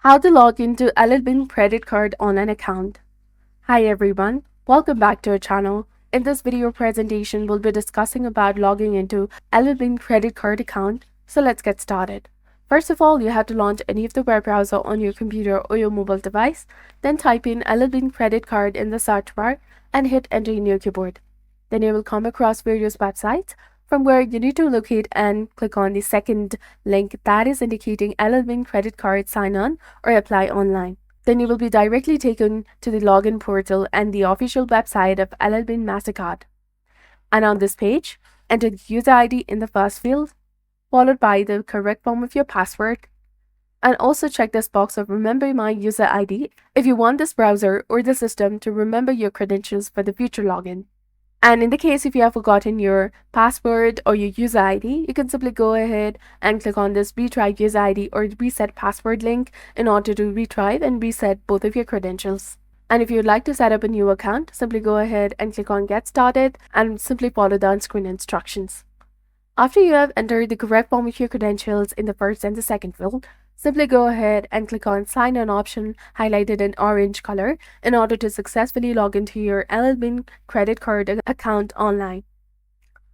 How to log into L.L.Bean Credit Card online account. Hi everyone, welcome back to our channel. In this video presentation, we'll be discussing about logging into L.L.Bean Credit Card account. So let's get started. First of all, you have to launch any of the web browser on your computer or your mobile device. Then type in L.L.Bean Credit Card in the search bar and hit enter in your keyboard. Then you will come across various websites from where you need to locate and click on the second link that is indicating L.L.Bean Credit Card sign on or apply online. Then you will be directly taken to the login portal and the official website of L.L.Bean Mastercard. And on this page, enter the user ID in the first field, followed by the correct form of your password. And also check this box of remember my user ID if you want this browser or the system to remember your credentials for the future login. And in the case if you have forgotten your password or your user ID, you can simply go ahead and click on this retry user ID or reset password link in order to retry and reset both of your credentials. And if you'd like to set up a new account, simply go ahead and click on get started and simply follow the on-screen instructions. After you have entered the correct form of your credentials in the first and the second field, simply go ahead and click on sign in option highlighted in orange color in order to successfully log into your L.L.Bean credit card account online.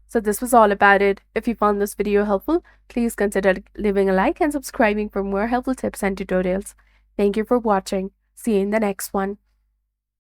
So this was all about it. If you found this video helpful, please consider leaving a like and subscribing for more helpful tips and tutorials. Thank you for watching. See you in the next one.